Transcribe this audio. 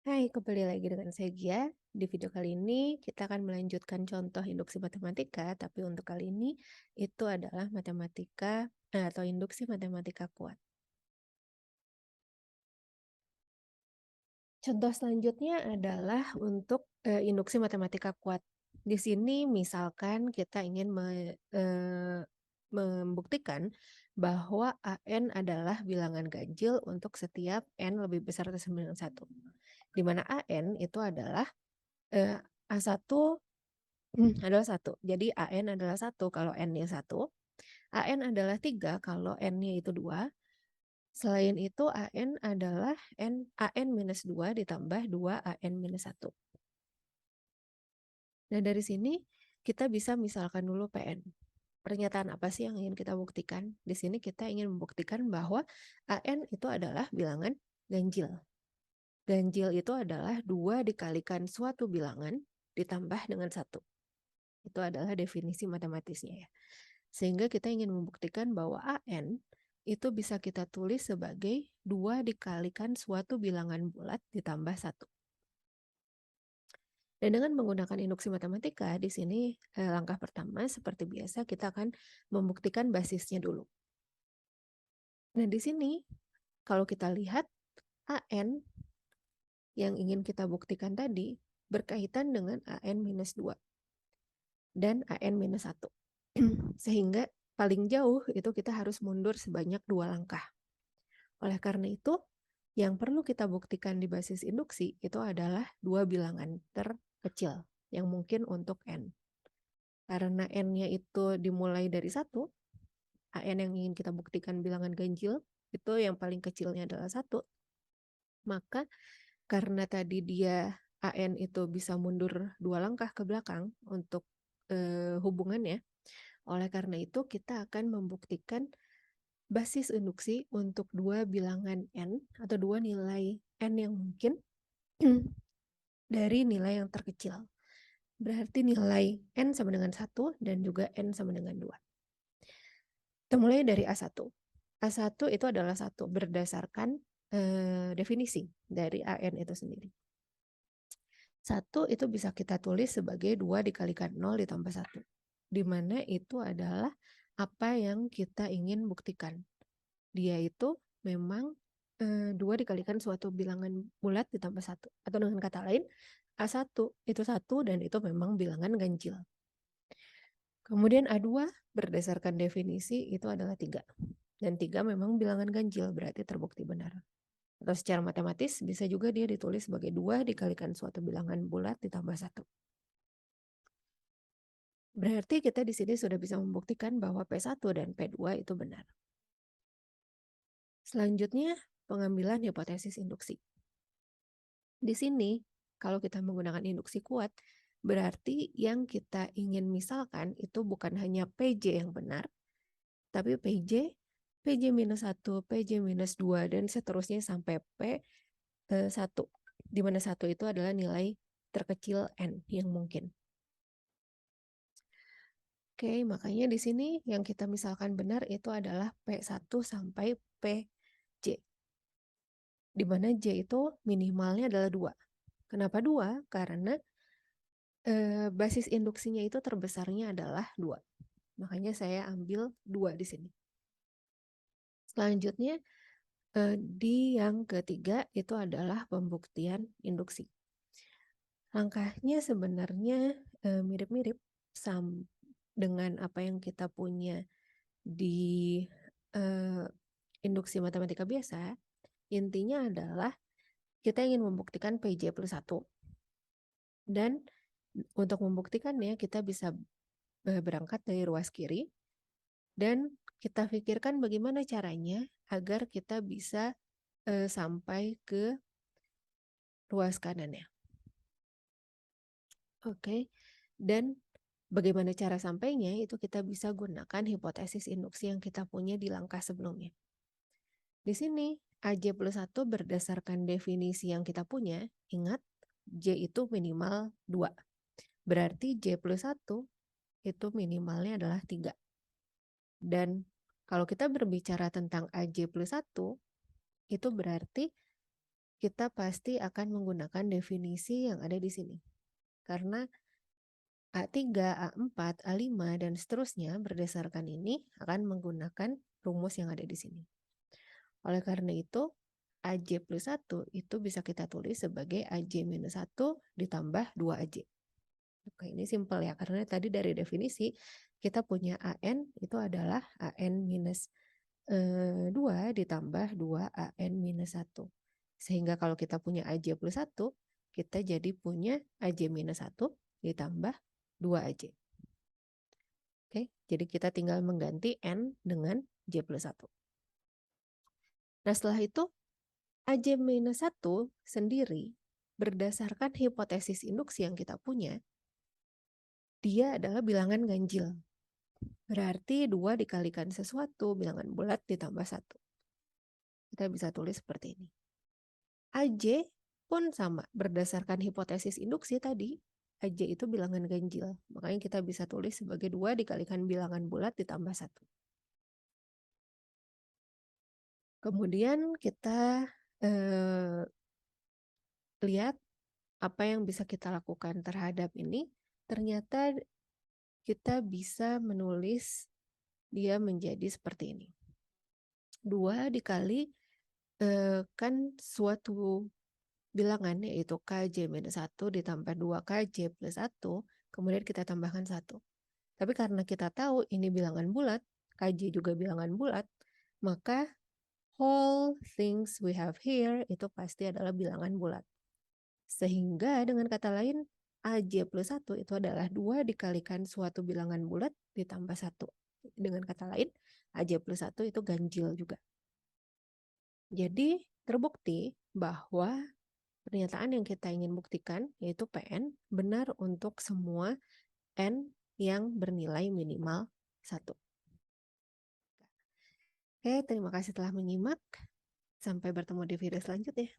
Hai, kembali lagi dengan saya Gia. Di video kali ini kita akan melanjutkan contoh induksi matematika, tapi untuk kali ini itu adalah matematika atau induksi matematika kuat. Contoh selanjutnya adalah untuk induksi matematika kuat. Di sini misalkan kita ingin membuktikan bahwa AN adalah bilangan ganjil untuk setiap N lebih besar atau sama dengan 1. Di mana AN itu adalah A1 adalah 1. Jadi AN adalah 1 kalau N-nya 1, AN adalah 3 kalau N-nya itu 2. Selain itu AN adalah AN minus 2 ditambah 2 AN minus 1. Nah dari sini kita bisa misalkan dulu PN. Pernyataan apa sih yang ingin kita buktikan? Di sini kita ingin membuktikan bahwa AN itu adalah bilangan ganjil. Ganjil itu adalah 2 dikalikan suatu bilangan ditambah dengan 1. Itu adalah definisi matematisnya ya. Sehingga kita ingin membuktikan bahwa AN itu bisa kita tulis sebagai 2 dikalikan suatu bilangan bulat ditambah 1. Dan dengan menggunakan induksi matematika, di sini langkah pertama seperti biasa kita akan membuktikan basisnya dulu. Nah di sini kalau kita lihat AN yang ingin kita buktikan tadi berkaitan dengan AN minus 2 dan AN minus 1. Sehingga paling jauh itu kita harus mundur sebanyak 2 langkah. Oleh karena itu, yang perlu kita buktikan di basis induksi itu adalah 2 bilangan terkecil yang mungkin untuk N. Karena N-nya itu dimulai dari 1, AN yang ingin kita buktikan bilangan ganjil, itu yang paling kecilnya adalah 1. Maka karena tadi dia AN itu bisa mundur 2 langkah ke belakang untuk hubungannya, oleh karena itu kita akan membuktikan basis induksi untuk 2 bilangan N atau 2 nilai N yang mungkin dari nilai yang terkecil. Berarti nilai N sama dengan 1 dan juga N sama dengan 2. Kita mulai dari A1. A1 itu adalah 1 berdasarkan definisi dari AN itu sendiri. 1 itu bisa kita tulis sebagai 2 dikalikan 0 ditambah 1. Di mana itu adalah apa yang kita ingin buktikan. Dia itu memang 2 dikalikan suatu bilangan bulat ditambah 1. Atau dengan kata lain, A1 itu 1 dan itu memang bilangan ganjil. Kemudian A2 berdasarkan definisi itu adalah 3. Dan 3 memang bilangan ganjil, berarti terbukti benar. Atau secara matematis bisa juga dia ditulis sebagai 2 dikalikan suatu bilangan bulat ditambah 1. Berarti kita di sini sudah bisa membuktikan bahwa P1 dan P2 itu benar. Selanjutnya, pengambilan hipotesis induksi. Di sini, kalau kita menggunakan induksi kuat, berarti yang kita ingin misalkan itu bukan hanya PJ yang benar, tapi PJ, PJ minus 1, PJ minus 2, dan seterusnya sampai P1, di mana 1 itu adalah nilai terkecil N yang mungkin. Oke, makanya di sini yang kita misalkan benar itu adalah P1 sampai PJ. Di mana J itu minimalnya adalah 2. Kenapa 2? Karena basis induksinya itu terbesarnya adalah 2. Makanya saya ambil 2 di sini. Selanjutnya, di yang ketiga itu adalah pembuktian induksi. Langkahnya sebenarnya mirip-mirip dengan apa yang kita punya di induksi matematika biasa. Intinya adalah kita ingin membuktikan PJ plus 1. Dan untuk membuktikannya kita bisa berangkat dari ruas kiri dan kita pikirkan bagaimana caranya agar kita bisa sampai ke ruas kanannya. Oke, dan bagaimana cara sampainya itu kita bisa gunakan hipotesis induksi yang kita punya di langkah sebelumnya. Di sini AJ plus 1 berdasarkan definisi yang kita punya, ingat J itu minimal 2. Berarti J plus 1 itu minimalnya adalah 3. Dan kalau kita berbicara tentang AJ plus 1, itu berarti kita pasti akan menggunakan definisi yang ada di sini. Karena A3, A4, A5, dan seterusnya berdasarkan ini akan menggunakan rumus yang ada di sini. Oleh karena itu, AJ plus 1 itu bisa kita tulis sebagai AJ minus 1 ditambah 2AJ. Oke, ini simpel ya, karena tadi dari definisi kita punya AN itu adalah AN minus 2 ditambah 2 AN minus 1. Sehingga kalau kita punya AJ plus 1, kita jadi punya AJ minus 1 ditambah 2AJ. Oke, jadi kita tinggal mengganti N dengan J plus 1. Nah, setelah itu AJ minus 1 sendiri berdasarkan hipotesis induksi yang kita punya, dia adalah bilangan ganjil. Berarti 2 dikalikan sesuatu, bilangan bulat ditambah 1. Kita bisa tulis seperti ini. AJ pun sama, berdasarkan hipotesis induksi tadi, AJ itu bilangan ganjil. Makanya kita bisa tulis sebagai 2 dikalikan bilangan bulat ditambah 1. Kemudian kita lihat apa yang bisa kita lakukan terhadap ini. Ternyata kita bisa menulis dia menjadi seperti ini. 2 dikali kan suatu bilangan yaitu KJ minus 1 ditambah 2KJ plus 1, kemudian kita tambahkan 1. Tapi karena kita tahu ini bilangan bulat, KJ juga bilangan bulat, maka whole things we have here itu pasti adalah bilangan bulat. Sehingga dengan kata lain, AJ plus 1 itu adalah 2 dikalikan suatu bilangan bulat ditambah 1. Dengan kata lain, AJ plus 1 itu ganjil juga. Jadi terbukti bahwa pernyataan yang kita ingin buktikan, yaitu PN, benar untuk semua N yang bernilai minimal 1. Oke, terima kasih telah menyimak. Sampai bertemu di video selanjutnya.